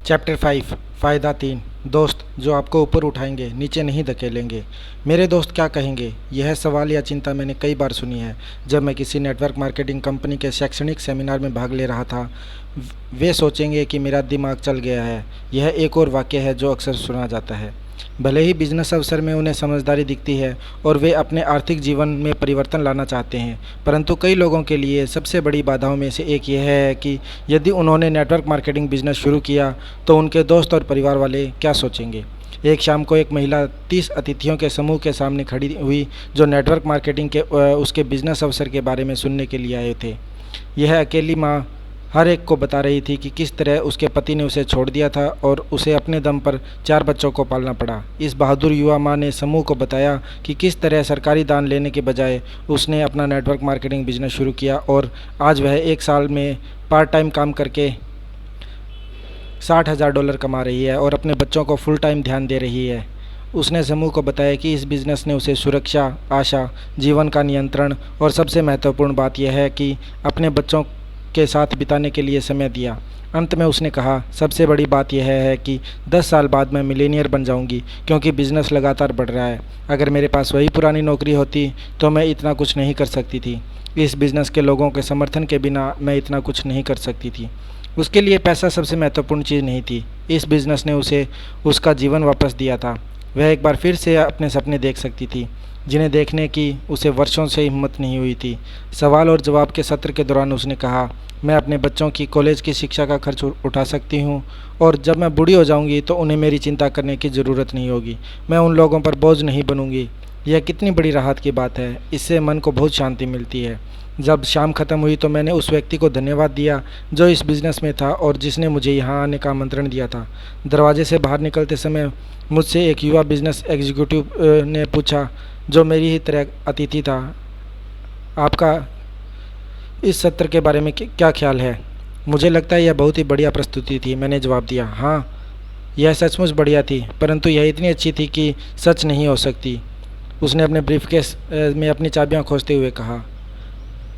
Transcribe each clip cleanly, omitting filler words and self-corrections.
Chapter 5 फ़ायदा 3 दोस्त जो आपको ऊपर उठाएंगे नीचे नहीं धकेलेंगे। मेरे दोस्त क्या कहेंगे, यह सवाल या चिंता मैंने कई बार सुनी है। जब मैं किसी नेटवर्क मार्केटिंग कंपनी के शैक्षणिक सेमिनार में भाग ले रहा था, वे सोचेंगे कि मेरा दिमाग चल गया है। यह एक और वाक्य है जो अक्सर सुना जाता है। भले ही बिजनेस अवसर में उन्हें समझदारी दिखती है और वे अपने आर्थिक जीवन में परिवर्तन लाना चाहते हैं, परंतु कई लोगों के लिए सबसे बड़ी बाधाओं में से एक यह है कि यदि उन्होंने नेटवर्क मार्केटिंग बिजनेस शुरू किया तो उनके दोस्त और परिवार वाले क्या सोचेंगे। एक शाम को एक महिला 30 अतिथियों के समूह के सामने खड़ी हुई जो नेटवर्क मार्केटिंग के उसके बिजनेस अवसर के बारे में सुनने के लिए आए थे। यह अकेली माँ हर एक को बता रही थी कि किस तरह उसके पति ने उसे छोड़ दिया था और उसे अपने दम पर 4 बच्चों को पालना पड़ा। इस बहादुर युवा माँ ने समूह को बताया कि किस तरह सरकारी दान लेने के बजाय उसने अपना नेटवर्क मार्केटिंग बिजनेस शुरू किया और आज वह 1 साल में पार्ट टाइम काम करके $60,000 कमा रही है और अपने बच्चों को फुल टाइम ध्यान दे रही है। उसने समूह को बताया कि इस बिज़नेस ने उसे सुरक्षा, आशा, जीवन का नियंत्रण और सबसे महत्वपूर्ण बात यह है कि अपने बच्चों के साथ बिताने के लिए समय दिया। अंत में उसने कहा, सबसे बड़ी बात यह है कि 10 साल बाद मैं मिलेनियर बन जाऊंगी क्योंकि बिज़नेस लगातार बढ़ रहा है। अगर मेरे पास वही पुरानी नौकरी होती तो मैं इतना कुछ नहीं कर सकती थी। इस बिज़नेस के लोगों के समर्थन के बिना मैं इतना कुछ नहीं कर सकती थी। उसके लिए पैसा सबसे महत्वपूर्ण चीज़ नहीं थी। इस बिज़नेस ने उसे उसका जीवन वापस दिया था। वह एक बार फिर से अपने सपने देख सकती थी जिन्हें देखने की उसे वर्षों से हिम्मत नहीं हुई थी। सवाल और जवाब के सत्र के दौरान उसने कहा, मैं अपने बच्चों की कॉलेज की शिक्षा का खर्च उठा सकती हूँ और जब मैं बूढ़ी हो जाऊँगी तो उन्हें मेरी चिंता करने की ज़रूरत नहीं होगी। मैं उन लोगों पर बोझ नहीं बनूँगी। यह कितनी बड़ी राहत की बात है। इससे मन को बहुत शांति मिलती है। जब शाम ख़त्म हुई तो मैंने उस व्यक्ति को धन्यवाद दिया जो इस बिज़नेस में था और जिसने मुझे यहाँ आने का आमंत्रण दिया था। दरवाजे से बाहर निकलते समय मुझसे एक युवा बिजनेस एग्जीक्यूटिव ने पूछा जो मेरी ही तरह अतिथि था, आपका इस सत्र के बारे में क्या ख्याल है? मुझे लगता है यह बहुत ही बढ़िया प्रस्तुति थी। मैंने जवाब दिया, हाँ, यह सचमुच बढ़िया थी, परंतु यह इतनी अच्छी थी कि सच नहीं हो सकती। उसने अपने ब्रीफकेस में अपनी चाबियां खोजते हुए कहा,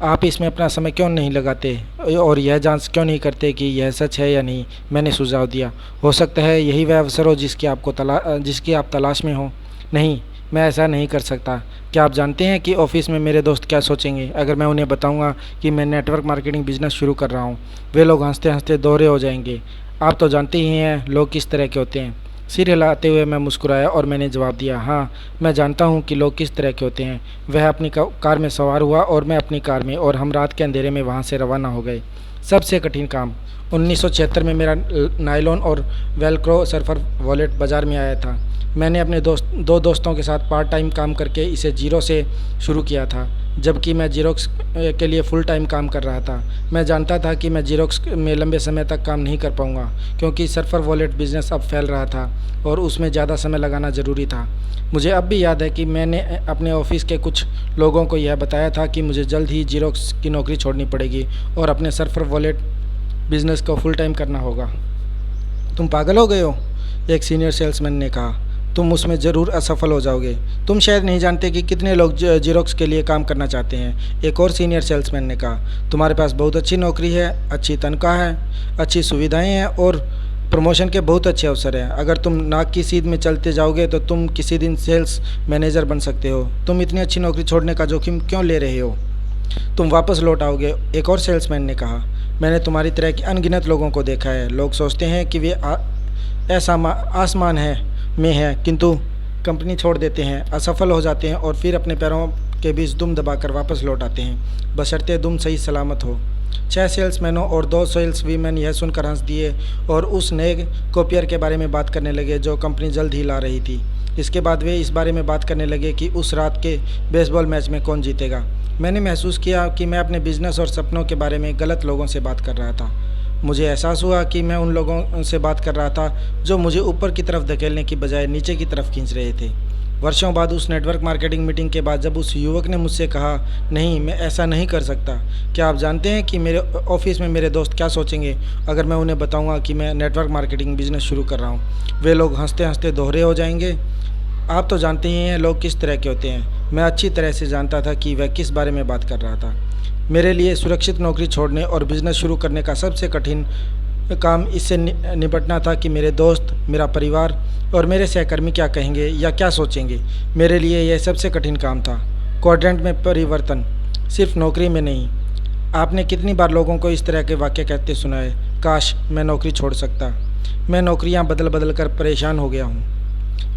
आप इसमें अपना समय क्यों नहीं लगाते और यह जांच क्यों नहीं करते कि यह सच है या नहीं? मैंने सुझाव दिया, हो सकता है यही वह अवसर हो जिसकी आप तलाश में हो। नहीं, मैं ऐसा नहीं कर सकता। क्या आप जानते हैं कि ऑफिस में मेरे दोस्त क्या सोचेंगे अगर मैं उन्हें बताऊंगा कि मैं नेटवर्क मार्केटिंग बिजनेस शुरू कर रहा हूं? वे लोग हंसते हंसते दोहरे हो जाएंगे। आप तो जानते ही हैं लोग किस तरह के होते हैं। सिर हिलाते हुए मैं मुस्कुराया और मैंने जवाब दिया, हाँ, मैं जानता हूँ कि लोग किस तरह के होते हैं। वह अपनी कार में सवार हुआ और मैं अपनी कार में, और हम रात के अंधेरे में वहाँ से रवाना हो गए। सबसे कठिन काम 1976 में मेरा नायलॉन और वेलक्रो सर्फर वॉलेट बाज़ार में आया था। मैंने अपने दो दोस्तों के साथ पार्ट टाइम काम करके इसे जीरो से शुरू किया था, जबकि मैं जीरोक्स के लिए फुल टाइम काम कर रहा था। मैं जानता था कि मैं जीरोक्स में लंबे समय तक काम नहीं कर पाऊंगा क्योंकि सर्फर वॉलेट बिज़नेस अब फैल रहा था और उसमें ज़्यादा समय लगाना ज़रूरी था। मुझे अब भी याद है कि मैंने अपने ऑफिस के कुछ लोगों को यह बताया था कि मुझे जल्द ही जीरोक्स की नौकरी छोड़नी पड़ेगी और अपने सर्फर वॉलेट बिज़नेस को फुल टाइम करना होगा। तुम पागल हो गए हो, एक सीनियर सेल्समैन ने कहा। तुम उसमें ज़रूर असफल हो जाओगे। तुम शायद नहीं जानते कि कितने लोग जीरोक्स के लिए काम करना चाहते हैं, एक और सीनियर सेल्समैन ने कहा। तुम्हारे पास बहुत अच्छी नौकरी है, अच्छी तनख्वाह है, अच्छी सुविधाएं हैं और प्रमोशन के बहुत अच्छे अवसर हैं। अगर तुम नाक की सीध में चलते जाओगे तो तुम किसी दिन सेल्स मैनेजर बन सकते हो। तुम इतनी अच्छी नौकरी छोड़ने का जोखिम क्यों ले रहे हो? तुम वापस लौट आओगे, एक और सेल्समैन ने कहा। मैंने तुम्हारी तरह के अनगिनत लोगों को देखा है। लोग सोचते हैं कि वे ऐसा आसमान में है, किंतु कंपनी छोड़ देते हैं, असफल हो जाते हैं और फिर अपने पैरों के बीच दुम दबाकर वापस लौट आते हैं, बशर्ते दुम सही सलामत हो। 6 सेल्समैनों और 2 सेल्स वीमेन यह सुनकर हंस दिए और उस नए कॉपियर के बारे में बात करने लगे जो कंपनी जल्द ही ला रही थी। इसके बाद वे इस बारे में बात करने लगे कि उस रात के बेसबॉल मैच में कौन जीतेगा। मैंने महसूस किया कि मैं अपने बिजनेस और सपनों के बारे में गलत लोगों से बात कर रहा था। मुझे एहसास हुआ कि मैं उन लोगों से बात कर रहा था जो मुझे ऊपर की तरफ धकेलने की बजाय नीचे की तरफ खींच रहे थे। वर्षों बाद उस नेटवर्क मार्केटिंग मीटिंग के बाद जब उस युवक ने मुझसे कहा, नहीं, मैं ऐसा नहीं कर सकता। क्या आप जानते हैं कि मेरे ऑफिस में मेरे दोस्त क्या सोचेंगे अगर मैं उन्हें बताऊंगा कि मैं नेटवर्क मार्केटिंग बिजनेस शुरू कर रहा हूँ? वे लोग हंसते हंसते दोहरे हो जाएंगे। आप तो जानते ही हैं लोग किस तरह के होते हैं। मैं अच्छी तरह से जानता था कि वह किस बारे में बात कर रहा था। मेरे लिए सुरक्षित नौकरी छोड़ने और बिजनेस शुरू करने का सबसे कठिन काम इससे निपटना था कि मेरे दोस्त, मेरा परिवार और मेरे सहकर्मी क्या कहेंगे या क्या सोचेंगे। मेरे लिए यह सबसे कठिन काम था। क्वाड्रेंट में परिवर्तन सिर्फ नौकरी में नहीं। आपने कितनी बार लोगों को इस तरह के वाक्य कहते सुना है, काश मैं नौकरी छोड़ सकता, मैं नौकरियां बदल बदल कर परेशान हो गया हूँ,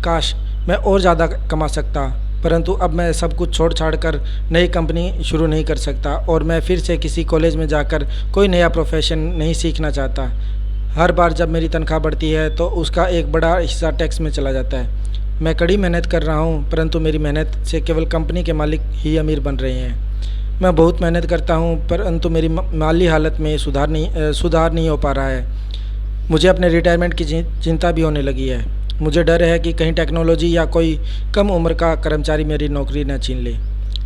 काश मैं और ज़्यादा कमा सकता, परंतु अब मैं सब कुछ छोड़ छाड़ कर नई कंपनी शुरू नहीं कर सकता और मैं फिर से किसी कॉलेज में जाकर कोई नया प्रोफेशन नहीं सीखना चाहता। हर बार जब मेरी तनख्वाह बढ़ती है तो उसका एक बड़ा हिस्सा टैक्स में चला जाता है। मैं कड़ी मेहनत कर रहा हूँ, परंतु मेरी मेहनत से केवल कंपनी के मालिक ही अमीर बन रहे हैं। मैं बहुत मेहनत करता हूँ, परंतु मेरी माली हालत में सुधार नहीं हो पा रहा है। मुझे अपने रिटायरमेंट की चिंता भी होने लगी है। मुझे डर है कि कहीं टेक्नोलॉजी या कोई कम उम्र का कर्मचारी मेरी नौकरी न छीन ले।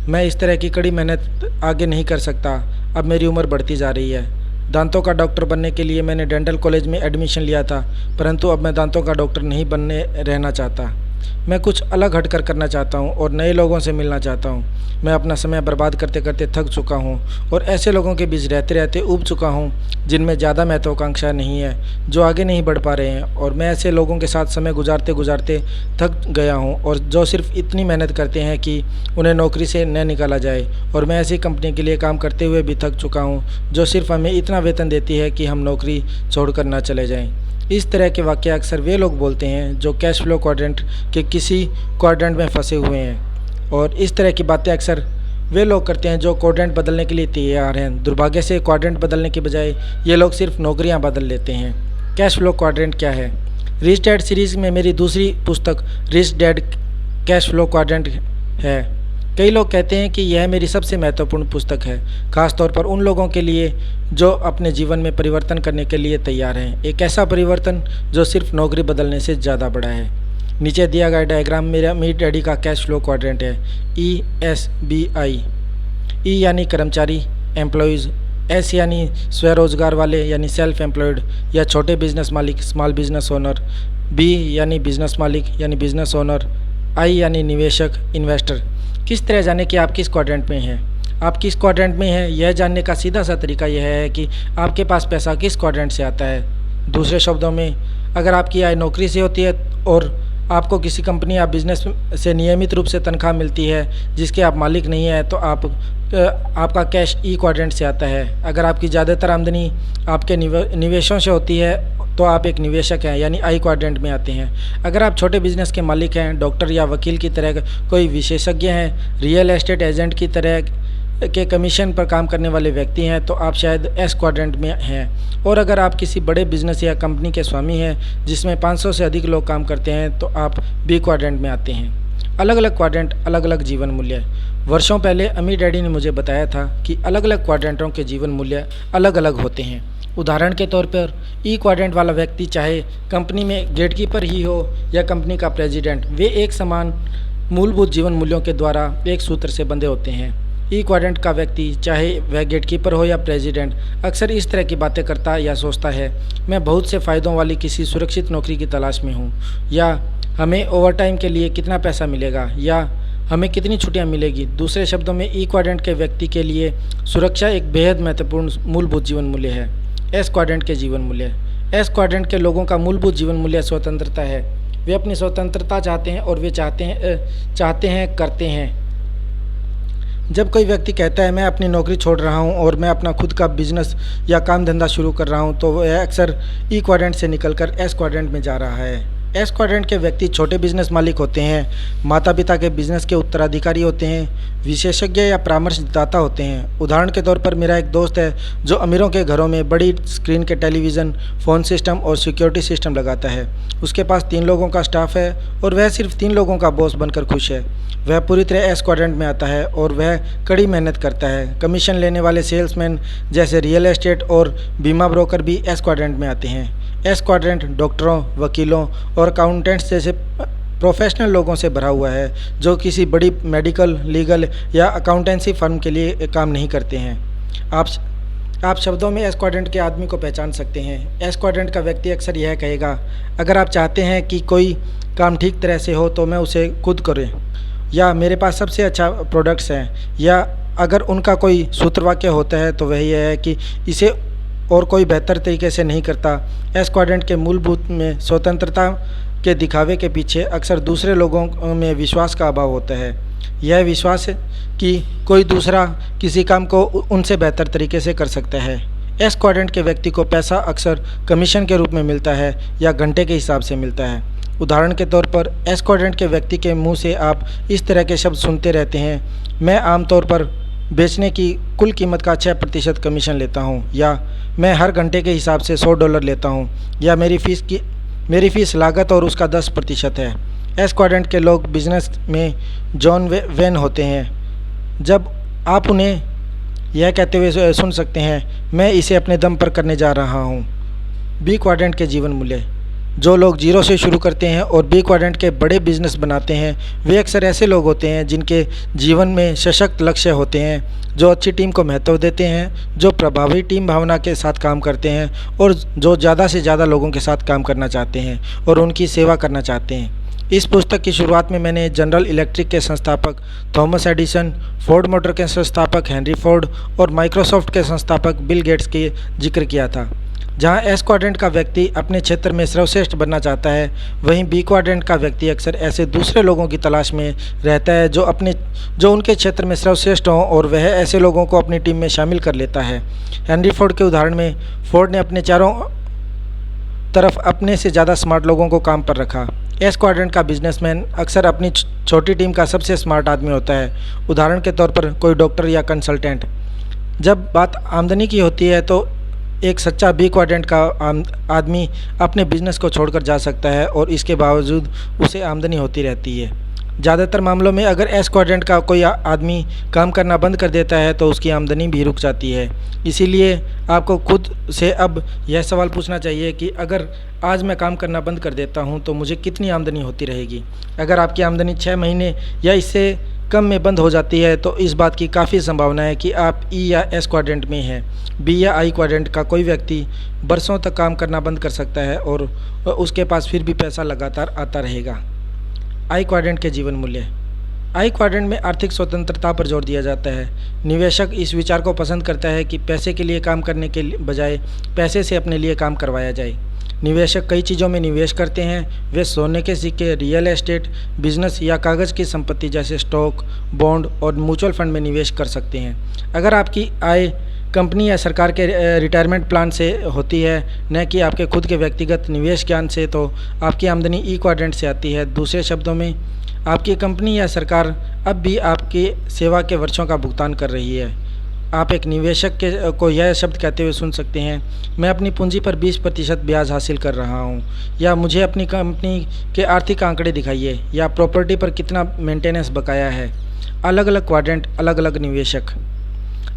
मैं इस तरह की कड़ी मेहनत आगे नहीं कर सकता। अब मेरी उम्र बढ़ती जा रही है। दांतों का डॉक्टर बनने के लिए मैंने डेंटल कॉलेज में एडमिशन लिया था, परंतु अब मैं दांतों का डॉक्टर नहीं बनने रहना चाहता। मैं कुछ अलग हटकर करना चाहता हूँ और नए लोगों से मिलना चाहता हूँ। मैं अपना समय बर्बाद करते करते थक चुका हूँ और ऐसे लोगों के बीच रहते रहते ऊब चुका हूँ जिनमें ज़्यादा महत्वाकांक्षा नहीं है, जो आगे नहीं बढ़ पा रहे हैं। और मैं ऐसे लोगों के साथ समय गुजारते गुजारते थक गया हूँ और जो सिर्फ इतनी मेहनत करते हैं कि उन्हें नौकरी से न निकाला जाए। और मैं ऐसी कंपनी के लिए काम करते हुए भी थक चुका हूँ जो सिर्फ हमें इतना वेतन देती है कि हम नौकरी छोड़कर ना चले जाएं। इस तरह के वाक्य अक्सर वे लोग बोलते हैं जो कैश फ्लो क्वाड्रेंट के किसी क्वाड्रेंट में फंसे हुए हैं, और इस तरह की बातें अक्सर वे लोग करते हैं जो क्वाड्रेंट बदलने के लिए तैयार हैं। दुर्भाग्य से क्वाड्रेंट बदलने के बजाय ये लोग सिर्फ नौकरियां बदल लेते हैं। कैश फ्लो क्वाड्रेंट क्या है? रिच डैड सीरीज़ में मेरी दूसरी पुस्तक rich dad cash flow quadrant है। कई लोग कहते हैं कि यह मेरी सबसे महत्वपूर्ण पुस्तक है, खासतौर पर उन लोगों के लिए जो अपने जीवन में परिवर्तन करने के लिए तैयार हैं। एक ऐसा परिवर्तन जो सिर्फ नौकरी बदलने से ज़्यादा बड़ा है। नीचे दिया गया डायग्राम मेरी डैडी का कैश फ्लो क्वाड्रेंट है। ESBI। ई यानी कर्मचारी, एम्प्लॉयज़। एस यानी स्वरोजगार वाले यानी सेल्फ एम्प्लॉयड या छोटे बिजनेस मालिक, स्मॉल बिजनेस ओनर। बी यानी बिजनेस मालिक यानी बिजनेस ओनर। आई यानी निवेशक, इन्वेस्टर। किस तरह जाने कि आप किस क्वाड्रेंट में हैं? आप किस क्वाड्रेंट में हैं यह जानने का सीधा सा तरीका यह है कि आपके पास पैसा किस क्वाड्रेंट से आता है। दूसरे शब्दों में, अगर आपकी आय नौकरी से होती है और आपको किसी कंपनी या बिजनेस से नियमित रूप से तनख्वाह मिलती है जिसके आप मालिक नहीं हैं, तो आपका कैश ई क्वाड्रेंट से आता है। अगर आपकी ज़्यादातर आमदनी आपके निवेशों से होती है तो आप एक निवेशक हैं यानी आई क्वाड्रेंट में आते हैं। अगर आप छोटे बिजनेस के मालिक हैं, डॉक्टर या वकील की तरह कोई विशेषज्ञ हैं, रियल एस्टेट एजेंट की तरह के कमीशन पर काम करने वाले व्यक्ति हैं, तो आप शायद एस क्वाड्रेंट में हैं। और अगर आप किसी बड़े बिजनेस या कंपनी के स्वामी हैं जिसमें 500 से अधिक लोग काम करते हैं, तो आप बी क्वाड्रेंट में आते हैं। अलग अलग क्वाड्रेंट, अलग अलग जीवन मूल्य। वर्षों पहले अम्मी डैडी ने मुझे बताया था कि अलग अलग क्वाड्रेंटों के जीवन मूल्य अलग अलग होते हैं। उदाहरण के तौर पर ई क्वाड्रेंट वाला व्यक्ति चाहे कंपनी में गेटकीपर ही हो या कंपनी का प्रेसिडेंट, वे एक समान मूलभूत जीवन मूल्यों के द्वारा एक सूत्र से बंधे होते हैं। ई क्वाड्रेंट का व्यक्ति चाहे वह गेटकीपर हो या प्रेसिडेंट अक्सर इस तरह की बातें करता या सोचता है, मैं बहुत से फ़ायदों वाली किसी सुरक्षित नौकरी की तलाश में हूँ, या हमें ओवरटाइम के लिए कितना पैसा मिलेगा, या हमें कितनी छुट्टियां मिलेगी। दूसरे शब्दों में, ई क्वाड्रेंट के व्यक्ति के लिए सुरक्षा एक बेहद महत्वपूर्ण मूलभूत जीवन मूल्य है। एस क्वाड्रेंट के जीवन मूल्य। एस क्वाड्रेंट के लोगों का मूलभूत जीवन मूल्य स्वतंत्रता है। वे अपनी स्वतंत्रता चाहते हैं और वे चाहते हैं करते हैं। जब कोई व्यक्ति कहता है मैं अपनी नौकरी छोड़ रहा हूं और मैं अपना खुद का बिजनेस या काम धंधा शुरू कर रहा हूं, तो वह अक्सर ई क्वाड्रेंट से निकलकर एस क्वाड्रेंट में जा रहा है। एस क्वाड्रेंट के व्यक्ति छोटे बिजनेस मालिक होते हैं, माता पिता के बिजनेस के उत्तराधिकारी होते हैं, विशेषज्ञ या परामर्शदाता होते हैं। उदाहरण के तौर पर मेरा एक दोस्त है जो अमीरों के घरों में बड़ी स्क्रीन के टेलीविज़न, फ़ोन सिस्टम और सिक्योरिटी सिस्टम लगाता है। उसके पास 3 लोगों का स्टाफ है और वह सिर्फ 3 लोगों का बॉस बनकर खुश है। वह पूरी तरह एस क्वाड्रेंट में आता है और वह कड़ी मेहनत करता है। कमीशन लेने वाले सेल्समैन जैसे रियल एस्टेट और बीमा ब्रोकर भी एस क्वाड्रेंट में आते हैं। एस क्वाड्रेंट डॉक्टरों, वकीलों और अकाउंटेंट्स जैसे प्रोफेशनल लोगों से भरा हुआ है जो किसी बड़ी मेडिकल, लीगल या अकाउंटेंसी फर्म के लिए काम नहीं करते हैं। आप शब्दों में एस क्वाड्रेंट के आदमी को पहचान सकते हैं। एस क्वाड्रेंट का व्यक्ति अक्सर यह कहेगा, अगर आप चाहते हैं कि कोई काम ठीक तरह से हो तो मैं उसे खुद करें, या मेरे पास सबसे अच्छा प्रोडक्ट्स हैं, या अगर उनका कोई सूत्रवाक्य होता है तो वह यह है कि इसे और कोई बेहतर तरीके से नहीं करता। एस क्वाड्रेंट के मूलभूत में स्वतंत्रता के दिखावे के पीछे अक्सर दूसरे लोगों में विश्वास का अभाव होता है। यह विश्वास कि कोई दूसरा किसी काम को उनसे बेहतर तरीके से कर सकता है। एस क्वाड्रेंट के व्यक्ति को पैसा अक्सर कमीशन के रूप में मिलता है या घंटे के हिसाब से मिलता है। उदाहरण के तौर पर एस क्वाड्रेंट के व्यक्ति के मुंह से आप इस तरह के शब्द सुनते रहते हैं, मैं आमतौर पर बेचने की कुल कीमत का 6% कमीशन लेता हूं, या मैं हर घंटे के हिसाब से $100 लेता हूं, या मेरी फ़ीस लागत और उसका 10% है। एस क्वाड्रेंट के लोग बिजनेस में जॉन वेन होते हैं। जब आप उन्हें यह कहते हुए सुन सकते हैं, मैं इसे अपने दम पर करने जा रहा हूँ। बी क्वाड्रेंट के जीवन मूल्य। जो लोग जीरो से शुरू करते हैं और बी क्वाड्रेंट के बड़े बिजनेस बनाते हैं, वे अक्सर ऐसे लोग होते हैं जिनके जीवन में सशक्त लक्ष्य होते हैं, जो अच्छी टीम को महत्व देते हैं, जो प्रभावी टीम भावना के साथ काम करते हैं और जो ज़्यादा से ज़्यादा लोगों के साथ काम करना चाहते हैं और उनकी सेवा करना चाहते हैं। इस पुस्तक की शुरुआत में मैंने जनरल इलेक्ट्रिक के संस्थापक थॉमस एडिसन, फोर्ड मोटर के संस्थापक हेनरी फोर्ड और माइक्रोसॉफ्ट के संस्थापक बिल गेट्स के जिक्र किया था। जहां एस क्वाड्रेंट का व्यक्ति अपने क्षेत्र में सर्वश्रेष्ठ बनना चाहता है, वहीं बी क्वाड्रेंट का व्यक्ति अक्सर ऐसे दूसरे लोगों की तलाश में रहता है जो उनके क्षेत्र में सर्वश्रेष्ठ हों और वह ऐसे लोगों को अपनी टीम में शामिल कर लेता है। हेनरी फोर्ड के उदाहरण में फोर्ड ने अपने चारों तरफ अपने से ज़्यादा स्मार्ट लोगों को काम पर रखा। एस क्वाड्रेंट का बिजनेसमैन अक्सर अपनी छोटी टीम का सबसे स्मार्ट आदमी होता है। उदाहरण के तौर पर कोई डॉक्टर या कंसल्टेंट। जब बात आमदनी की होती है तो एक सच्चा बी क्वाड्रेंट का आदमी अपने बिजनेस को छोड़कर जा सकता है और इसके बावजूद उसे आमदनी होती रहती है। ज़्यादातर मामलों में अगर एस क्वाड्रेंट का कोई आदमी काम करना बंद कर देता है तो उसकी आमदनी भी रुक जाती है। इसीलिए आपको खुद से अब यह सवाल पूछना चाहिए कि अगर आज मैं काम करना बंद कर देता हूं तो मुझे कितनी आमदनी होती रहेगी। अगर आपकी आमदनी 6 महीने या इससे कम में बंद हो जाती है तो इस बात की काफ़ी संभावना है कि आप ई या एस क्वाड्रेंट में हैं। बी या आई क्वाड्रेंट का कोई व्यक्ति बरसों तक काम करना बंद कर सकता है और उसके पास फिर भी पैसा लगातार आता रहेगा। आई क्वाड्रेंट के जीवन मूल्य। आई क्वाड्रेंट में आर्थिक स्वतंत्रता पर जोर दिया जाता है। निवेशक इस विचार को पसंद करता है कि पैसे के लिए काम करने के बजाय पैसे से अपने लिए काम करवाया जाए। निवेशक कई चीज़ों में निवेश करते हैं। वे सोने के सिक्के, रियल एस्टेट, बिजनेस या कागज़ की संपत्ति जैसे स्टॉक, बॉन्ड और म्यूचुअल फंड में निवेश कर सकते हैं। अगर आपकी आय कंपनी या सरकार के रिटायरमेंट प्लान से होती है, न कि आपके खुद के व्यक्तिगत निवेश ज्ञान से, तो आपकी आमदनी ई क्वाड्रेंट से आती है। दूसरे शब्दों में, आपकी कंपनी या सरकार अब भी आपकी सेवा के वर्षों का भुगतान कर रही है। आप एक निवेशक को यह शब्द कहते हुए सुन सकते हैं, मैं अपनी पूंजी पर 20% ब्याज हासिल कर रहा हूँ, या मुझे अपनी कंपनी के आर्थिक आंकड़े दिखाइए, या प्रॉपर्टी पर कितना मेंटेनेंस बकाया है। अलग अलग क्वाड्रेंट, अलग अलग निवेशक।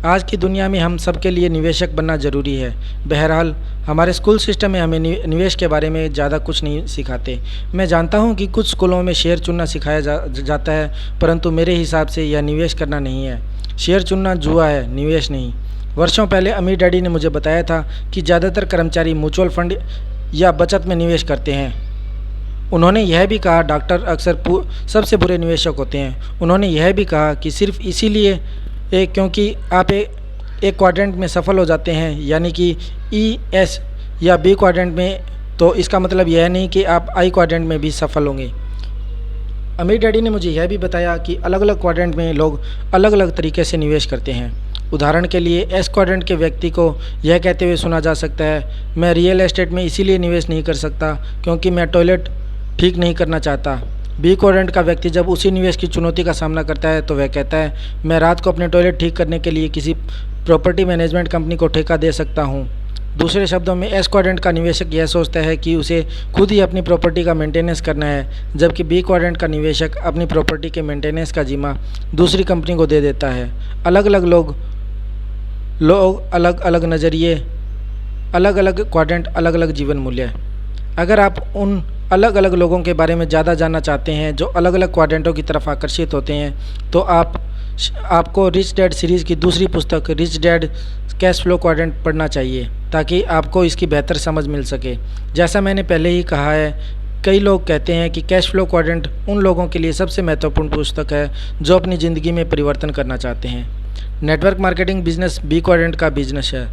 आज की दुनिया में हम सबके लिए निवेशक बनना ज़रूरी है। बहरहाल हमारे स्कूल सिस्टम में हमें निवेश के बारे में ज़्यादा कुछ नहीं सिखाते। मैं जानता हूं कि कुछ स्कूलों में शेयर चुनना सिखाया जाता है, परंतु मेरे हिसाब से यह निवेश करना नहीं है। शेयर चुनना जुआ है, निवेश नहीं। वर्षों पहले अमीर डैडी ने मुझे बताया था कि ज़्यादातर कर्मचारी म्यूचुअल फंड या बचत में निवेश करते हैं। उन्होंने यह भी कहा डॉक्टर अक्सर सबसे बुरे निवेशक होते हैं। उन्होंने यह भी कहा कि सिर्फ इसीलिए क्योंकि आप एक क्वाड्रेंट में सफल हो जाते हैं, यानी कि ई, एस या बी क्वाड्रेंट में, तो इसका मतलब यह नहीं कि आप आई क्वाड्रेंट में भी सफल होंगे। अमीर डैडी ने मुझे यह भी बताया कि अलग अलग क्वाड्रेंट में लोग अलग अलग तरीके से निवेश करते हैं। उदाहरण के लिए एस क्वाड्रेंट के व्यक्ति को यह कहते हुए सुना जा सकता है, मैं रियल एस्टेट में इसीलिए निवेश नहीं कर सकता क्योंकि मैं टॉयलेट ठीक नहीं करना चाहता। बी क्वाड्रेंट का व्यक्ति जब उसी निवेश की चुनौती का सामना करता है तो वह कहता है, मैं रात को अपने टॉयलेट ठीक करने के लिए किसी प्रॉपर्टी मैनेजमेंट कंपनी को ठेका दे सकता हूँ। दूसरे शब्दों में, एस क्वाड्रेंट का निवेशक यह सोचता है कि उसे खुद ही अपनी प्रॉपर्टी का मेंटेनेंस करना है, जबकि बी क्वाड्रेंट का निवेशक अपनी प्रॉपर्टी के मेंटेनेंस का जिम्मा दूसरी कंपनी को दे देता है। अलग अलग लोग अलग अलग नज़रिए, अलग अलग क्वाड्रेंट, अलग अलग जीवन मूल्य। अगर आप उन अलग अलग लोगों के बारे में ज़्यादा जानना चाहते हैं जो अलग अलग क्वाड्रेंटों की तरफ आकर्षित होते हैं, तो आपको रिच डैड सीरीज़ की दूसरी पुस्तक rich dad cash flow quadrant पढ़ना चाहिए ताकि आपको इसकी बेहतर समझ मिल सके। जैसा मैंने पहले ही कहा है, कई लोग कहते हैं कि कैश फ्लो क्वाड्रेंट उन लोगों के लिए सबसे महत्वपूर्ण पुस्तक है जो अपनी ज़िंदगी में परिवर्तन करना चाहते हैं। Network marketing business B quadrant का बिजनेस है।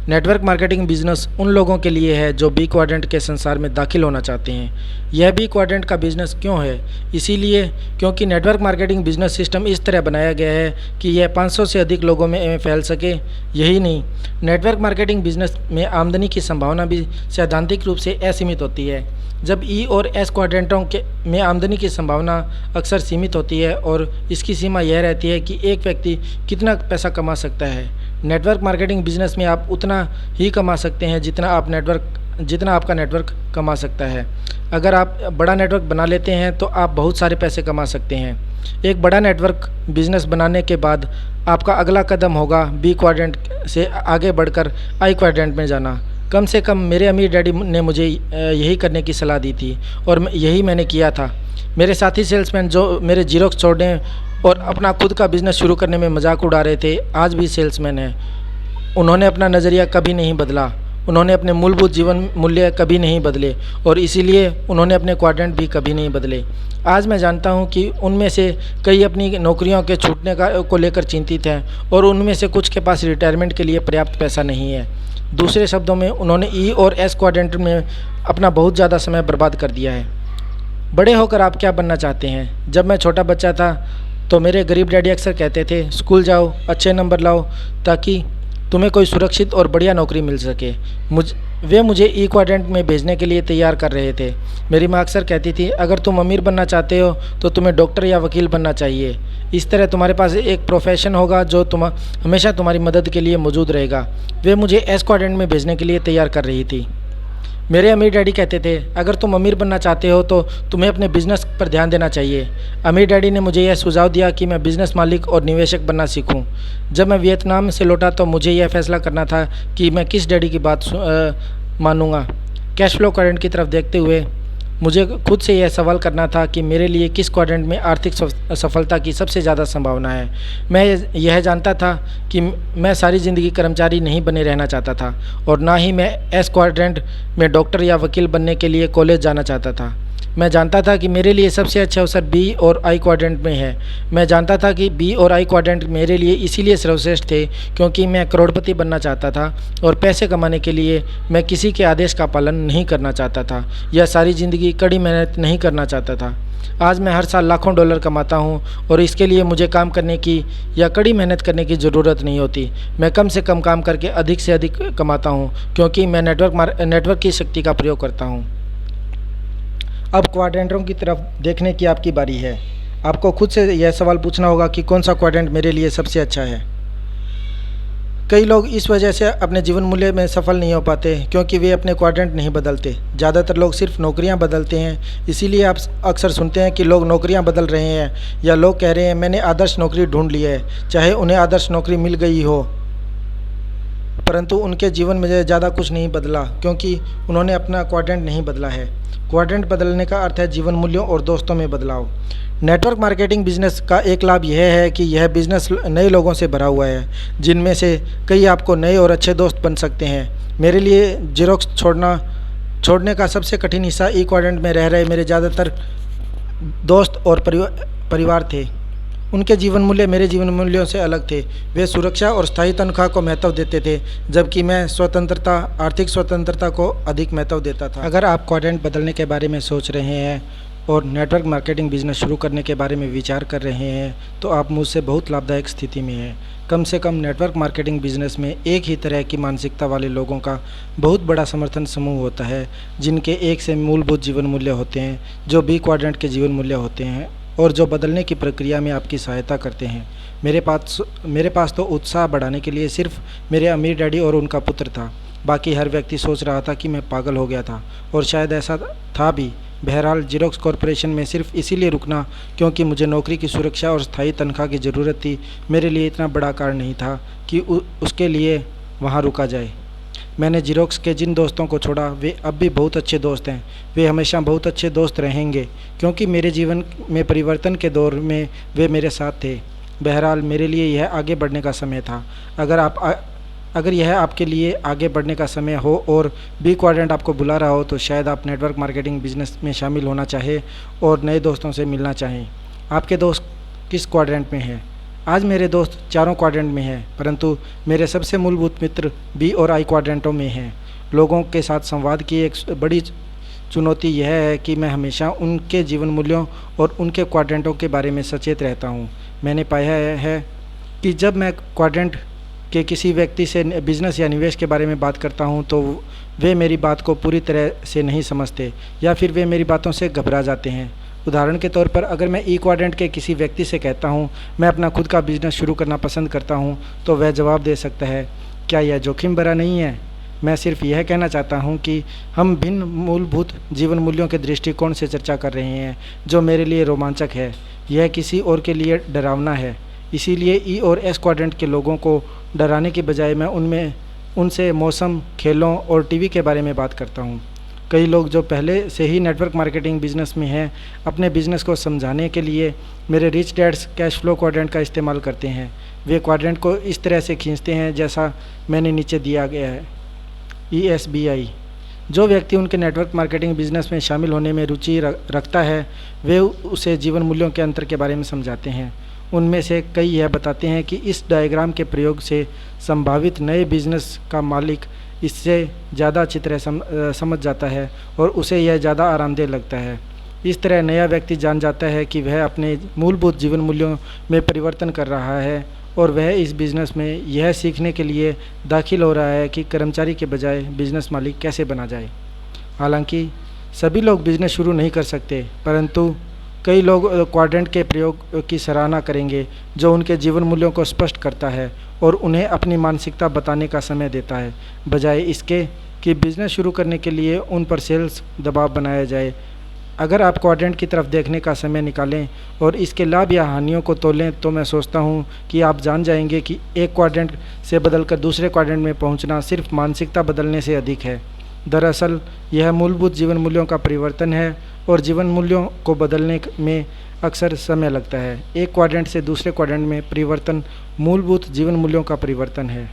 नेटवर्क मार्केटिंग बिजनेस उन लोगों के लिए है जो बी क्वाड्रेंट के संसार में दाखिल होना चाहते हैं। यह बी क्वाड्रेंट का बिजनेस क्यों है? इसीलिए क्योंकि नेटवर्क मार्केटिंग बिजनेस सिस्टम इस तरह बनाया गया है कि यह 500 से अधिक लोगों में फैल सके। यही नहीं, नेटवर्क मार्केटिंग बिजनेस में आमदनी की संभावना भी सैद्धांतिक रूप से असीमित होती है। जब ई और एस क्वाड्रेंटों के में आमदनी की संभावना अक्सर सीमित होती है और इसकी सीमा यह रहती है कि एक व्यक्ति कितना पैसा कमा सकता है। नेटवर्क मार्केटिंग बिजनेस में आप उतना ही कमा सकते हैं जितना आपका नेटवर्क कमा सकता है। अगर आप बड़ा नेटवर्क बना लेते हैं तो आप बहुत सारे पैसे कमा सकते हैं। एक बड़ा नेटवर्क बिजनेस बनाने के बाद आपका अगला कदम होगा बी क्वाड्रेंट से आगे बढ़कर आई क्वाड्रेंट में जाना। कम से कम मेरे अमीर डैडी ने मुझे यही करने की सलाह दी थी और यही मैंने किया था। मेरे साथी सेल्समैन जो मेरे जीरोक्स छोड़ने और अपना खुद का बिज़नेस शुरू करने में मजाक उड़ा रहे थे, आज भी सेल्समैन हैं। उन्होंने अपना नज़रिया कभी नहीं बदला, उन्होंने अपने मूलभूत जीवन मूल्य कभी नहीं बदले और इसीलिए उन्होंने अपने क्वाड्रेंट भी कभी नहीं बदले। आज मैं जानता हूं कि उनमें से कई अपनी नौकरियों के छूटने को लेकर चिंतित हैं और उनमें से कुछ के पास रिटायरमेंट के लिए पर्याप्त पैसा नहीं है। दूसरे शब्दों में, उन्होंने ई और एस क्वाड्रेंट में अपना बहुत ज़्यादा समय बर्बाद कर दिया है। बड़े होकर आप क्या बनना चाहते हैं? जब मैं छोटा बच्चा था तो मेरे गरीब डैडी अक्सर कहते थे, स्कूल जाओ, अच्छे नंबर लाओ ताकि तुम्हें कोई सुरक्षित और बढ़िया नौकरी मिल सके। वे मुझे ई क्वाड्रेंट में भेजने के लिए तैयार कर रहे थे। मेरी माँ अक्सर कहती थी, अगर तुम अमीर बनना चाहते हो तो तुम्हें डॉक्टर या वकील बनना चाहिए। इस तरह तुम्हारे पास एक प्रोफेशन होगा जो हमेशा तुम्हारी मदद के लिए मौजूद रहेगा। वे मुझे एस क्वाड्रेंट में भेजने के लिए तैयार कर रही थी। मेरे अमीर डैडी कहते थे, अगर तुम अमीर बनना चाहते हो तो तुम्हें अपने बिजनेस पर ध्यान देना चाहिए। अमीर डैडी ने मुझे यह सुझाव दिया कि मैं बिजनेस मालिक और निवेशक बनना सीखूं। जब मैं वियतनाम से लौटा तो मुझे यह फैसला करना था कि मैं किस डैडी की बात मानूंगा। कैश फ्लो क्वाड्रेंट की तरफ देखते हुए मुझे खुद से यह सवाल करना था कि मेरे लिए किस क्वाड्रेंट में आर्थिक सफलता की सबसे ज़्यादा संभावना है। मैं यह जानता था कि मैं सारी ज़िंदगी कर्मचारी नहीं बने रहना चाहता था और ना ही मैं एस क्वाड्रेंट में डॉक्टर या वकील बनने के लिए कॉलेज जाना चाहता था। मैं जानता था कि मेरे लिए सबसे अच्छा अवसर बी और आई क्वाड्रेंट में है। मैं जानता था कि बी और आई क्वाड्रेंट मेरे लिए इसीलिए सर्वश्रेष्ठ थे क्योंकि मैं करोड़पति बनना चाहता था और पैसे कमाने के लिए मैं किसी के आदेश का पालन नहीं करना चाहता था या सारी ज़िंदगी कड़ी मेहनत नहीं करना चाहता था। आज मैं हर साल लाखों डॉलर कमाता हूँ और इसके लिए मुझे काम करने की या कड़ी मेहनत करने की ज़रूरत नहीं होती। मैं कम से कम काम करके अधिक से अधिक कमाता हूँ क्योंकि मैं नेटवर्क की शक्ति का प्रयोग करता हूँ। अब क्वाड्रेंटों की तरफ देखने की आपकी बारी है। आपको खुद से यह सवाल पूछना होगा कि कौन सा क्वाड्रेंट मेरे लिए सबसे अच्छा है। कई लोग इस वजह से अपने जीवन मूल्य में सफल नहीं हो पाते क्योंकि वे अपने क्वाड्रेंट नहीं बदलते। ज़्यादातर लोग सिर्फ नौकरियां बदलते हैं। इसीलिए आप अक्सर सुनते हैं कि लोग नौकरियां बदल रहे हैं या लोग कह रहे हैं मैंने आदर्श नौकरी ढूंढ ली है, चाहे उन्हें आदर्श नौकरी मिल गई हो, परंतु उनके जीवन में ज़्यादा कुछ नहीं बदला क्योंकि उन्होंने अपना क्वाड्रेंट नहीं बदला है। क्वाड्रेंट बदलने का अर्थ है जीवन मूल्यों और दोस्तों में बदलाव। नेटवर्क मार्केटिंग बिजनेस का एक लाभ यह है कि यह बिजनेस नए लोगों से भरा हुआ है जिनमें से कई आपको नए और अच्छे दोस्त बन सकते हैं। मेरे लिए जीरोक्स छोड़ने का सबसे कठिन हिस्सा ई क्वाड्रेंट में रह रहे मेरे ज़्यादातर दोस्त और परिवार थे। उनके जीवन मूल्य मेरे जीवन मूल्यों से अलग थे। वे सुरक्षा और स्थायी तनख्वाह को महत्व देते थे जबकि मैं आर्थिक स्वतंत्रता को अधिक महत्व देता था। अगर आप क्वाड्रेंट बदलने के बारे में सोच रहे हैं और नेटवर्क मार्केटिंग बिजनेस शुरू करने के बारे में विचार कर रहे हैं तो आप मुझसे बहुत लाभदायक स्थिति में हैं। कम से कम नेटवर्क मार्केटिंग बिजनेस में एक ही तरह की मानसिकता वाले लोगों का बहुत बड़ा समर्थन समूह होता है जिनके एक से मूलभूत जीवन मूल्य होते हैं जो बी क्वाड्रेंट के जीवन मूल्य होते हैं और जो बदलने की प्रक्रिया में आपकी सहायता करते हैं। मेरे पास तो उत्साह बढ़ाने के लिए सिर्फ मेरे अमीर डैडी और उनका पुत्र था। बाकी हर व्यक्ति सोच रहा था कि मैं पागल हो गया था और शायद ऐसा था भी। बहरहाल जीरोक्स कॉरपोरेशन में सिर्फ इसीलिए रुकना क्योंकि मुझे नौकरी की सुरक्षा और स्थायी तनख्वाह की ज़रूरत थी मेरे लिए इतना बड़ा कारण नहीं था कि उसके लिए वहाँ रुका जाए। मैंने जीरोक्स के जिन दोस्तों को छोड़ा वे अब भी बहुत अच्छे दोस्त हैं। वे हमेशा बहुत अच्छे दोस्त रहेंगे क्योंकि मेरे जीवन में परिवर्तन के दौर में वे मेरे साथ थे। बहरहाल मेरे लिए यह आगे बढ़ने का समय था। अगर यह आपके लिए आगे बढ़ने का समय हो और बी क्वाड्रेंट आपको बुला रहा हो तो शायद आप नेटवर्क मार्केटिंग बिजनेस में शामिल होना चाहें और नए दोस्तों से मिलना चाहें। आपके दोस्त किस क्वाड्रेंट में हैं? आज मेरे दोस्त चारों क्वाड्रेंट में हैं, परंतु मेरे सबसे मूलभूत मित्र बी और आई क्वाड्रेंटों में हैं। लोगों के साथ संवाद की एक बड़ी चुनौती यह है कि मैं हमेशा उनके जीवन मूल्यों और उनके क्वाड्रेंटों के बारे में सचेत रहता हूँ। मैंने पाया है कि जब मैं क्वाड्रेंट के किसी व्यक्ति से बिजनेस या निवेश के बारे में बात करता हूँ तो वे मेरी बात को पूरी तरह से नहीं समझते या फिर वे मेरी बातों से घबरा जाते हैं। उदाहरण के तौर पर अगर मैं ई क्वाड्रेंट के किसी व्यक्ति से कहता हूँ मैं अपना खुद का बिजनेस शुरू करना पसंद करता हूँ तो वह जवाब दे सकता है, क्या यह जोखिम भरा नहीं है? मैं सिर्फ यह कहना चाहता हूँ कि हम भिन्न मूलभूत जीवन मूल्यों के दृष्टिकोण से चर्चा कर रहे हैं जो मेरे लिए रोमांचक है, यह किसी और के लिए डरावना है। इसीलिए ई और एस क्वाड्रेंट के लोगों को डराने के बजाय मैं उनसे मौसम, खेलों और टीवी के बारे में बात करता हूँ। कई लोग जो पहले से ही नेटवर्क मार्केटिंग बिजनेस में हैं अपने बिजनेस को समझाने के लिए मेरे rich dad's cash flow quadrant का इस्तेमाल करते हैं। वे क्वाड्रेंट को इस तरह से खींचते हैं जैसा मैंने नीचे दिया गया है। ESBI। जो व्यक्ति उनके नेटवर्क मार्केटिंग बिजनेस में शामिल होने में रुचि रखता है वे उसे जीवन मूल्यों के अंतर के बारे में समझाते हैं। उनमें से कई यह बताते हैं कि इस डायग्राम के प्रयोग से संभावित नए बिजनेस का मालिक इससे ज़्यादा अच्छी तरह समझ जाता है और उसे यह ज़्यादा आरामदेह लगता है। इस तरह नया व्यक्ति जान जाता है कि वह अपने मूलभूत जीवन मूल्यों में परिवर्तन कर रहा है और वह इस बिज़नेस में यह सीखने के लिए दाखिल हो रहा है कि कर्मचारी के बजाय बिजनेस मालिक कैसे बना जाए। हालांकि सभी लोग बिजनेस शुरू नहीं कर सकते, परंतु कई लोग क्वाड्रेंट के प्रयोग की सराहना करेंगे जो उनके जीवन मूल्यों को स्पष्ट करता है और उन्हें अपनी मानसिकता बताने का समय देता है, बजाय इसके कि बिजनेस शुरू करने के लिए उन पर सेल्स दबाव बनाया जाए। अगर आप क्वाड्रेंट की तरफ देखने का समय निकालें और इसके लाभ या हानियों को तोलें तो मैं सोचता हूं कि आप जान जाएंगे कि एक क्वाड्रेंट से बदलकर दूसरे क्वाड्रेंट में पहुंचना सिर्फ मानसिकता बदलने से अधिक है। दरअसल यह मूलभूत जीवन मूल्यों का परिवर्तन है और जीवन मूल्यों को बदलने में अक्सर समय लगता है। एक क्वाड्रेंट से दूसरे क्वाड्रेंट में परिवर्तन मूलभूत जीवन मूल्यों का परिवर्तन है।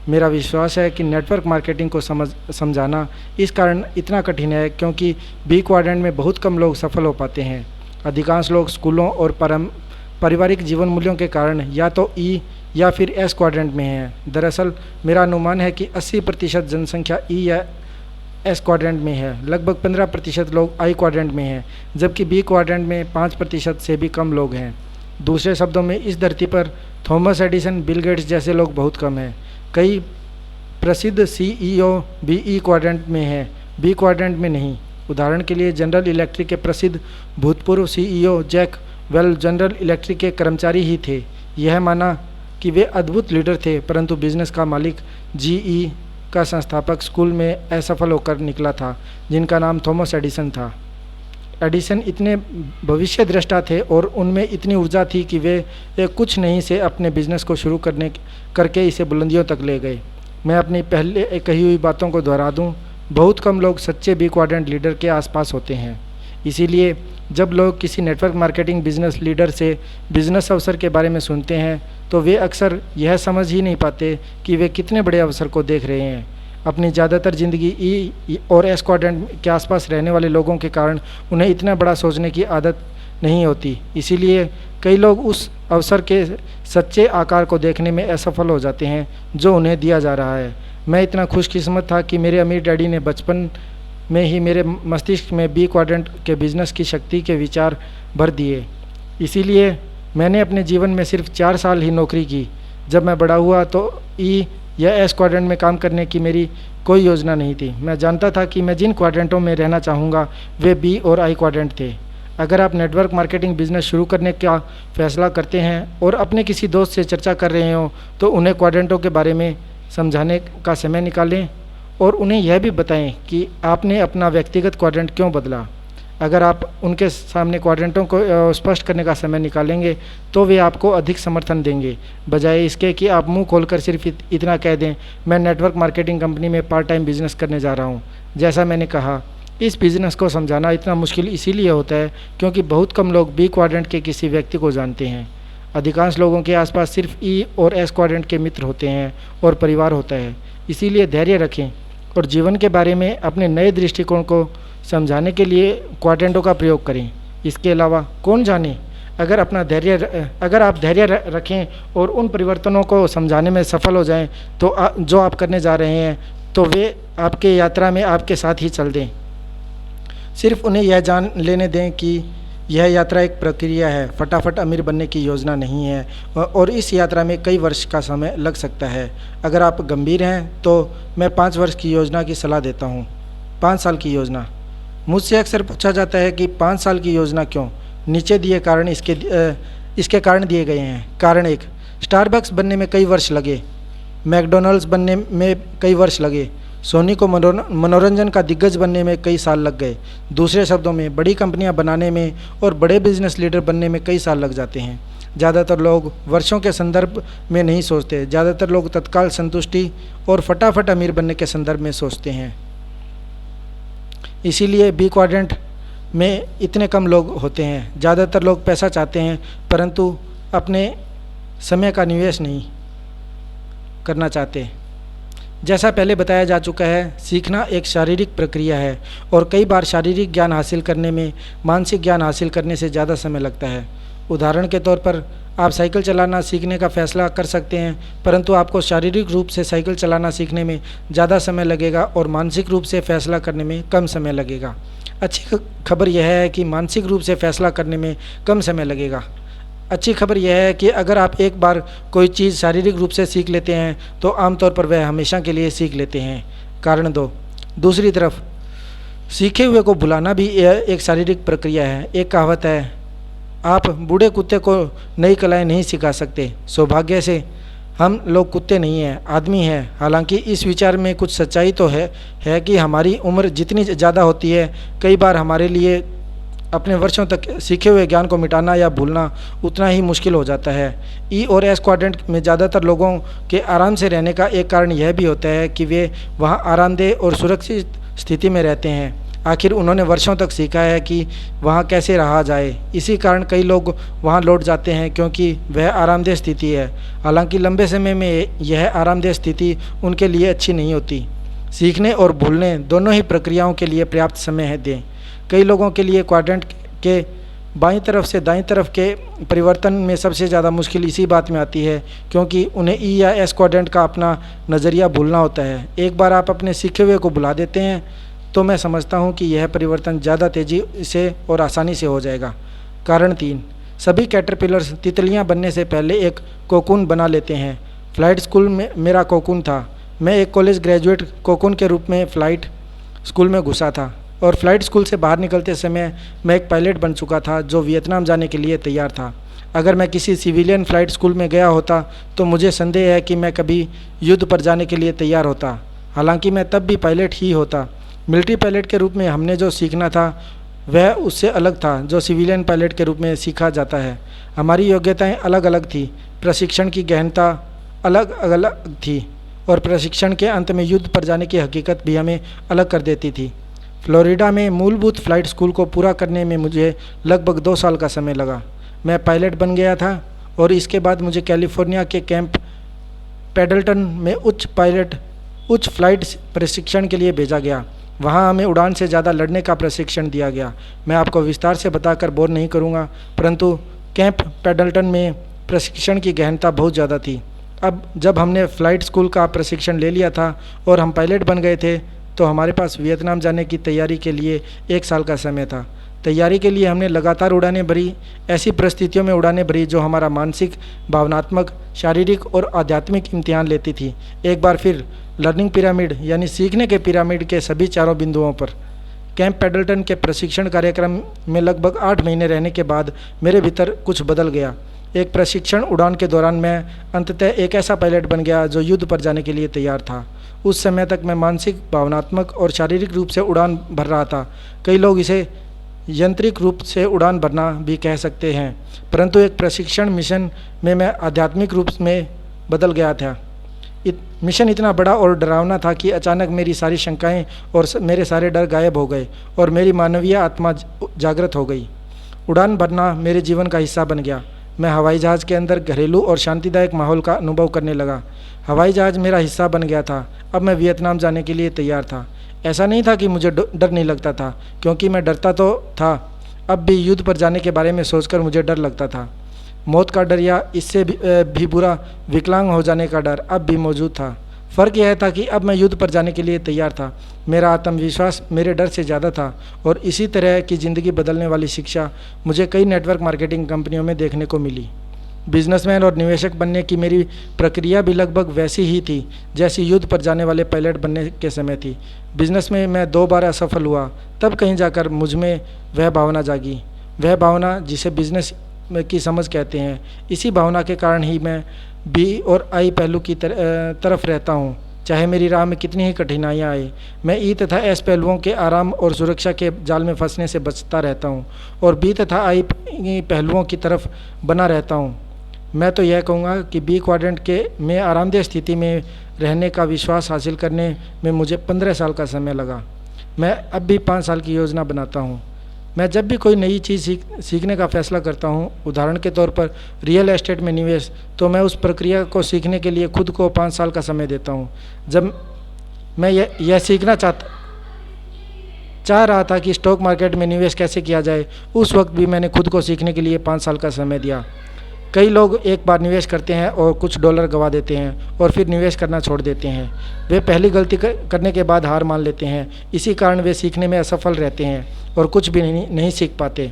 मेरा विश्वास है कि नेटवर्क मार्केटिंग को समझाना इस कारण इतना कठिन है क्योंकि बी क्वाड्रेंट में बहुत कम लोग सफल हो पाते हैं। अधिकांश लोग स्कूलों और पारिवारिक जीवन मूल्यों के कारण या तो ई या फिर एस क्वाड्रेंट में हैं। दरअसल मेरा अनुमान है कि 80% जनसंख्या ई या एस क्वाड्रेंट में है। लगभग 15% लोग आई क्वाड्रेंट में हैं, जबकि बी क्वाड्रेंट में 5% से भी कम लोग हैं। दूसरे शब्दों में इस धरती पर थॉमस एडिसन, बिल गेट्स जैसे लोग बहुत कम हैं। कई प्रसिद्ध CEO भी ई क्वाड्रेंट में हैं, बी क्वाड्रेंट में नहीं। उदाहरण के लिए जनरल इलेक्ट्रिक के प्रसिद्ध भूतपूर्व CEO Jack Welch General Electric के कर्मचारी ही थे। यह माना कि वे अद्भुत लीडर थे, परंतु बिजनेस का मालिक GE का संस्थापक स्कूल में असफल होकर निकला था, जिनका नाम थॉमस एडिसन था। एडिसन इतने भविष्य दृष्टा थे और उनमें इतनी ऊर्जा थी कि वे कुछ नहीं से अपने बिजनेस को शुरू करके इसे बुलंदियों तक ले गए। मैं अपनी पहले कही हुई बातों को दोहरा दूं, बहुत कम लोग सच्चे बी क्वाड्रेंट लीडर के आसपास होते हैं। इसीलिए जब लोग किसी नेटवर्क मार्केटिंग बिजनेस लीडर से बिजनेस अवसर के बारे में सुनते हैं तो वे अक्सर यह समझ ही नहीं पाते कि वे कितने बड़े अवसर को देख रहे हैं। अपनी ज़्यादातर ज़िंदगी ई और एस क्वाड्रेंट के आसपास रहने वाले लोगों के कारण उन्हें इतना बड़ा सोचने की आदत नहीं होती। इसीलिए कई लोग उस अवसर के सच्चे आकार को देखने में असफल हो जाते हैं जो उन्हें दिया जा रहा है। मैं इतना खुशकिस्मत था कि मेरे अमीर डैडी ने बचपन में ही मेरे मस्तिष्क में बी क्वाड्रेंट के बिज़नेस की शक्ति के विचार भर दिए। इसीलिए मैंने अपने जीवन में सिर्फ 4 साल ही नौकरी की। जब मैं बड़ा हुआ तो ई या एस क्वाड्रेंट में काम करने की मेरी कोई योजना नहीं थी। मैं जानता था कि मैं जिन क्वाड्रेंटों में रहना चाहूँगा वे बी और आई क्वाड्रेंट थे। अगर आप नेटवर्क मार्केटिंग बिजनेस शुरू करने का फैसला करते हैं और अपने किसी दोस्त से चर्चा कर रहे हो तो उन्हें क्वाड्रेंटों के बारे में समझाने का समय निकालें और उन्हें यह भी बताएं कि आपने अपना व्यक्तिगत क्वाड्रेंट क्यों बदला। अगर आप उनके सामने क्वाड्रेंटों को स्पष्ट करने का समय निकालेंगे तो वे आपको अधिक समर्थन देंगे, बजाय इसके कि आप मुंह खोलकर सिर्फ इतना कह दें, मैं नेटवर्क मार्केटिंग कंपनी में पार्ट टाइम बिजनेस करने जा रहा हूं। जैसा मैंने कहा, इस बिज़नेस को समझाना इतना मुश्किल इसीलिए होता है क्योंकि बहुत कम लोग बी क्वाड्रेंट के किसी व्यक्ति को जानते हैं। अधिकांश लोगों के आसपास सिर्फ ई और एस क्वाड्रेंट के मित्र होते हैं और परिवार होता है। इसीलिए धैर्य रखें और जीवन के बारे में अपने नए दृष्टिकोण को समझाने के लिए क्वाड्रेंटों का प्रयोग करें। इसके अलावा कौन जाने, अगर आप धैर्य रखें और उन परिवर्तनों को समझाने में सफल हो जाएं, तो जो आप करने जा रहे हैं तो वे आपके यात्रा में आपके साथ ही चल दें। सिर्फ उन्हें यह जान लेने दें कि यह यात्रा एक प्रक्रिया है, फटाफट अमीर बनने की योजना नहीं है, और इस यात्रा में कई वर्ष का समय लग सकता है। अगर आप गंभीर हैं तो मैं 5 वर्ष की योजना की सलाह देता हूँ। 5 साल की योजना। मुझसे अक्सर पूछा जाता है कि 5 साल की योजना क्यों? नीचे दिए कारण इसके कारण दिए गए हैं। कारण 1, स्टारबक्स बनने में कई वर्ष लगे, मैकडॉनल्ड्स बनने में कई वर्ष लगे, सोनी को मनोरंजन का दिग्गज बनने में कई साल लग गए। दूसरे शब्दों में, बड़ी कंपनियां बनाने में और बड़े बिजनेस लीडर बनने में कई साल लग जाते हैं। ज़्यादातर लोग वर्षों के संदर्भ में नहीं सोचते। ज़्यादातर लोग तत्काल संतुष्टि और फटाफट अमीर बनने के संदर्भ में सोचते हैं। इसीलिए बी क्वाड्रेंट में इतने कम लोग होते हैं। ज़्यादातर लोग पैसा चाहते हैं परंतु अपने समय का निवेश नहीं करना चाहते। जैसा पहले बताया जा चुका है, सीखना एक शारीरिक प्रक्रिया है और कई बार शारीरिक ज्ञान हासिल करने में मानसिक ज्ञान हासिल करने से ज़्यादा समय लगता है। उदाहरण के तौर पर आप साइकिल चलाना सीखने का फैसला कर सकते हैं, परंतु आपको शारीरिक रूप से साइकिल चलाना सीखने में ज़्यादा समय लगेगा और मानसिक रूप से फैसला करने में कम समय लगेगा। अच्छी खबर यह है कि मानसिक रूप से फैसला करने में कम समय लगेगा। अच्छी खबर यह है कि अगर आप एक बार कोई चीज़ शारीरिक रूप से सीख लेते हैं तो आमतौर पर वह हमेशा के लिए सीख लेते हैं। कारण 2, दूसरी तरफ सीखे हुए को भुलाना भी एक शारीरिक प्रक्रिया है। एक कहावत है, आप बूढ़े कुत्ते को नई कलाएं नहीं सिखा सकते। सौभाग्य से हम लोग कुत्ते नहीं हैं, आदमी हैं। हालांकि इस विचार में कुछ सच्चाई तो है कि हमारी उम्र जितनी ज़्यादा होती है, कई बार हमारे लिए अपने वर्षों तक सीखे हुए ज्ञान को मिटाना या भूलना उतना ही मुश्किल हो जाता है। ई और एस क्वाड्रेंट में ज़्यादातर लोगों के आराम से रहने का एक कारण यह भी होता है कि वे वहाँ आरामदेह और सुरक्षित स्थिति में रहते हैं। आखिर उन्होंने वर्षों तक सीखा है कि वहाँ कैसे रहा जाए। इसी कारण कई लोग वहाँ लौट जाते हैं क्योंकि वह आरामदेह स्थिति है। हालांकि लंबे समय में यह आरामदेह स्थिति उनके लिए अच्छी नहीं होती। सीखने और भूलने दोनों ही प्रक्रियाओं के लिए पर्याप्त समय दें। कई लोगों के लिए क्वाड्रेंट के बाईं तरफ से दाईं तरफ के परिवर्तन में सबसे ज़्यादा मुश्किल इसी बात में आती है क्योंकि उन्हें ई या एस क्वाड्रेंट का अपना नज़रिया भूलना होता है। एक बार आप अपने सीखे हुए को भुला देते हैं तो मैं समझता हूं कि यह परिवर्तन ज़्यादा तेज़ी से और आसानी से हो जाएगा। कारण 3, सभी कैटरपिलर्स तितलियां बनने से पहले एक कोकून बना लेते हैं। फ़्लाइट स्कूल में मेरा कोकून था। मैं एक कॉलेज ग्रेजुएट कोकून के रूप में फ़्लाइट स्कूल में घुसा था और फ़्लाइट स्कूल से बाहर निकलते समय मैं एक पायलट बन चुका था जो वियतनाम जाने के लिए तैयार था। अगर मैं किसी सिविलियन फ़्लाइट स्कूल में गया होता तो मुझे संदेह है कि मैं कभी युद्ध पर जाने के लिए तैयार होता। हालांकि मैं तब भी पायलट ही होता। मिलिट्री पायलट के रूप में हमने जो सीखना था वह उससे अलग था जो सिविलियन पायलट के रूप में सीखा जाता है। हमारी योग्यताएं अलग अलग थी, प्रशिक्षण की गहनता अलग अलग थी और प्रशिक्षण के अंत में युद्ध पर जाने की हकीकत भी हमें अलग कर देती थी। फ्लोरिडा में मूलभूत फ़्लाइट स्कूल को पूरा करने में मुझे लगभग 2 साल का समय लगा। मैं पायलट बन गया था और इसके बाद मुझे कैलिफोर्निया के कैंप पेडल्टन में उच्च फ़्लाइट प्रशिक्षण के लिए भेजा गया। वहाँ हमें उड़ान से ज़्यादा लड़ने का प्रशिक्षण दिया गया। मैं आपको विस्तार से बताकर बोर नहीं करूँगा, परंतु कैंप पेडल्टन में प्रशिक्षण की गहनता बहुत ज़्यादा थी। अब जब हमने फ़्लाइट स्कूल का प्रशिक्षण ले लिया था और हम पायलट बन गए थे तो हमारे पास वियतनाम जाने की तैयारी के लिए 1 साल का समय था। तैयारी के लिए हमने लगातार उड़ानें भरी, ऐसी परिस्थितियों में उड़ानें भरी जो हमारा मानसिक, भावनात्मक, शारीरिक और आध्यात्मिक इम्तिहान लेती थी। एक बार फिर लर्निंग पिरामिड यानी सीखने के पिरामिड के सभी 4 बिंदुओं पर। कैंप पेडल्टन के प्रशिक्षण कार्यक्रम में लगभग 8 महीने रहने के बाद मेरे भीतर कुछ बदल गया। एक प्रशिक्षण उड़ान के दौरान मैं अंततः एक ऐसा पायलट बन गया जो युद्ध पर जाने के लिए तैयार था। उस समय तक मैं मानसिक, भावनात्मक और शारीरिक रूप से उड़ान भर रहा था। कई लोग इसे यांत्रिक रूप से उड़ान भरना भी कह सकते हैं, परंतु एक प्रशिक्षण मिशन में मैं आध्यात्मिक रूप में बदल गया था। मिशन इतना बड़ा और डरावना था कि अचानक मेरी सारी शंकाएं और मेरे सारे डर गायब हो गए और मेरी मानवीय आत्मा जागृत हो गई। उड़ान भरना मेरे जीवन का हिस्सा बन गया। मैं हवाई जहाज़ के अंदर घरेलू और शांतिदायक माहौल का अनुभव करने लगा। हवाई जहाज़ मेरा हिस्सा बन गया था। अब मैं वियतनाम जाने के लिए तैयार था। ऐसा नहीं था कि मुझे डर नहीं लगता था, क्योंकि मैं डरता तो था। अब भी युद्ध पर जाने के बारे में सोचकर मुझे डर लगता था। मौत का डर या इससे भी बुरा विकलांग हो जाने का डर अब भी मौजूद था। फ़र्क यह था कि अब मैं युद्ध पर जाने के लिए तैयार था। मेरा आत्मविश्वास मेरे डर से ज़्यादा था और इसी तरह की ज़िंदगी बदलने वाली शिक्षा मुझे कई नेटवर्क मार्केटिंग कंपनियों में देखने को मिली। बिजनेसमैन और निवेशक बनने की मेरी प्रक्रिया भी लगभग वैसी ही थी जैसी युद्ध पर जाने वाले पायलट बनने के समय थी। बिजनेस में मैं 2 बार असफल हुआ, तब कहीं जाकर मुझ में वह भावना जागी, वह भावना जिसे बिजनेस की समझ कहते हैं। इसी भावना के कारण ही मैं बी और आई पहलू की तरफ रहता हूँ। चाहे मेरी राह में कितनी ही कठिनाइयाँ आए, मैं ई तथा एस पहलुओं के आराम और सुरक्षा के जाल में फंसने से बचता रहता हूँ और बी तथा आई पहलुओं की तरफ बना रहता हूँ। मैं तो यह कहूँगा कि बी क्वाड्रेंट के में आरामदेह स्थिति में रहने का विश्वास हासिल करने में मुझे 15 साल का समय लगा। मैं अब भी 5 साल की योजना बनाता हूँ। मैं जब भी कोई नई चीज़ सीखने का फैसला करता हूँ, उदाहरण के तौर पर रियल एस्टेट में निवेश, तो मैं उस प्रक्रिया को सीखने के लिए खुद को 5 साल का समय देता हूँ। जब मैं यह सीखना चाह रहा था कि स्टॉक मार्केट में निवेश कैसे किया जाए, उस वक्त भी मैंने खुद को सीखने के लिए 5 साल का समय दिया। कई लोग एक बार निवेश करते हैं और कुछ डॉलर गंवा देते हैं और फिर निवेश करना छोड़ देते हैं। वे पहली गलती करने के बाद हार मान लेते हैं। इसी कारण वे सीखने में असफल रहते हैं और कुछ भी नहीं सीख पाते।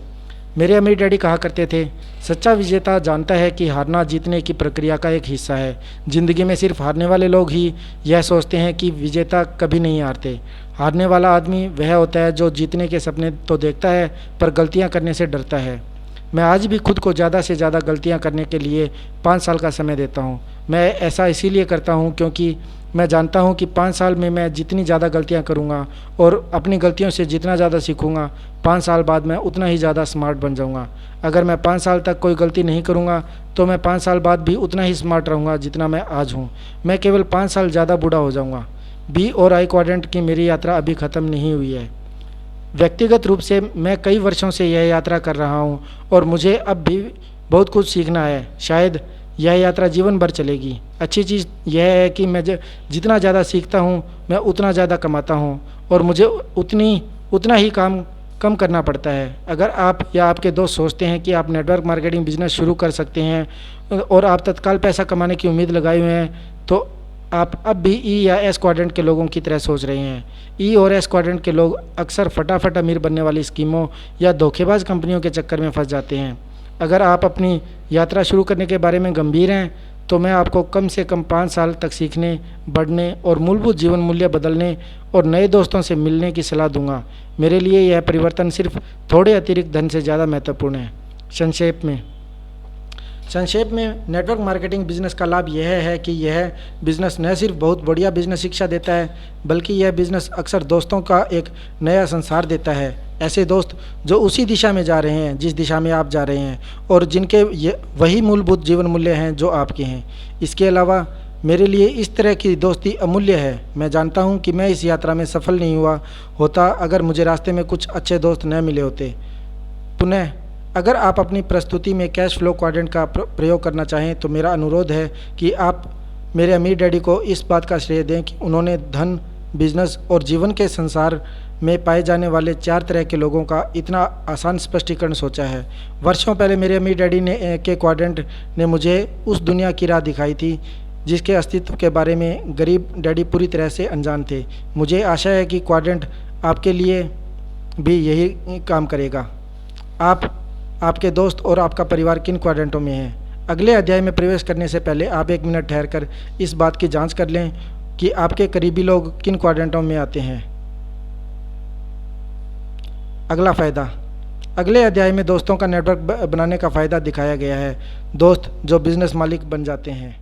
मेरे अमीर डैडी कहा करते थे, सच्चा विजेता जानता है कि हारना जीतने की प्रक्रिया का एक हिस्सा है। ज़िंदगी में सिर्फ हारने वाले लोग ही यह सोचते हैं कि विजेता कभी नहीं हारते। हारने वाला आदमी वह होता है जो जीतने के सपने तो देखता है पर गलतियाँ करने से डरता है। मैं आज भी खुद को ज़्यादा से ज़्यादा गलतियां करने के लिए 5 साल का समय देता हूं। मैं ऐसा इसीलिए करता हूं क्योंकि मैं जानता हूं कि 5 साल में मैं जितनी ज़्यादा गलतियां करूंगा और अपनी गलतियों से जितना ज़्यादा सीखूंगा, 5 साल बाद मैं उतना ही ज़्यादा स्मार्ट बन जाऊंगा। अगर मैं 5 साल तक कोई गलती नहीं करूंगा तो मैं 5 साल बाद भी उतना ही स्मार्ट रहूँगा जितना मैं आज हूँ। मैं केवल 5 साल ज़्यादा बूढ़ा हो जाऊँगा। बी और आई क्वाड्रेंट की मेरी यात्रा अभी ख़त्म नहीं हुई है। व्यक्तिगत रूप से मैं कई वर्षों से यह यात्रा कर रहा हूं और मुझे अब भी बहुत कुछ सीखना है। शायद यह यात्रा जीवन भर चलेगी। अच्छी चीज़ यह है कि मैं जितना ज़्यादा सीखता हूं, मैं उतना ज़्यादा कमाता हूं और मुझे उतना ही काम कम करना पड़ता है। अगर आप या आपके दोस्त सोचते हैं कि आप नेटवर्क मार्केटिंग बिजनेस शुरू कर सकते हैं और आप तत्काल पैसा कमाने की उम्मीद लगाए हुए हैं, तो आप अब भी ई या एस क्वाड्रेंट के लोगों की तरह सोच रहे हैं। ई और एस क्वाड्रेंट के लोग अक्सर फटाफट अमीर बनने वाली स्कीमों या धोखेबाज कंपनियों के चक्कर में फंस जाते हैं। अगर आप अपनी यात्रा शुरू करने के बारे में गंभीर हैं तो मैं आपको कम से कम 5 साल तक सीखने, बढ़ने और मूलभूत जीवन मूल्य बदलने और नए दोस्तों से मिलने की सलाह दूंगा। मेरे लिए यह परिवर्तन सिर्फ थोड़े अतिरिक्त धन से ज़्यादा महत्वपूर्ण है। संक्षेप में नेटवर्क मार्केटिंग बिजनेस का लाभ यह है कि यह बिज़नेस न सिर्फ बहुत बढ़िया बिजनेस शिक्षा देता है, बल्कि यह बिज़नेस अक्सर दोस्तों का एक नया संसार देता है। ऐसे दोस्त जो उसी दिशा में जा रहे हैं जिस दिशा में आप जा रहे हैं और जिनके वही मूलभूत जीवन मूल्य हैं जो आपके हैं। इसके अलावा मेरे लिए इस तरह की दोस्ती अमूल्य है। मैं जानता हूँ कि मैं इस यात्रा में सफल नहीं होता अगर मुझे रास्ते में कुछ अच्छे दोस्त न मिले होते। पुनः अगर आप अपनी प्रस्तुति में कैश फ्लो क्वाड्रेंट का प्रयोग करना चाहें तो मेरा अनुरोध है कि आप मेरे अमीर डैडी को इस बात का श्रेय दें कि उन्होंने धन, बिजनेस और जीवन के संसार में पाए जाने वाले 4 तरह के लोगों का इतना आसान स्पष्टीकरण सोचा है। वर्षों पहले मेरे अमीर डैडी के क्वाड्रेंट ने मुझे उस दुनिया की राह दिखाई थी जिसके अस्तित्व के बारे में गरीब डैडी पूरी तरह से अनजान थे। मुझे आशा है कि क्वाड्रेंट आपके लिए भी यही काम करेगा। आपके दोस्त और आपका परिवार किन क्वाड्रेंटों में है? अगले अध्याय में प्रवेश करने से पहले आप 1 मिनट ठहरकर इस बात की जांच कर लें कि आपके करीबी लोग किन क्वाड्रेंटों में आते हैं। अगला फ़ायदा। अगले अध्याय में दोस्तों का नेटवर्क बनाने का फ़ायदा दिखाया गया है। दोस्त जो बिजनेस मालिक बन जाते हैं।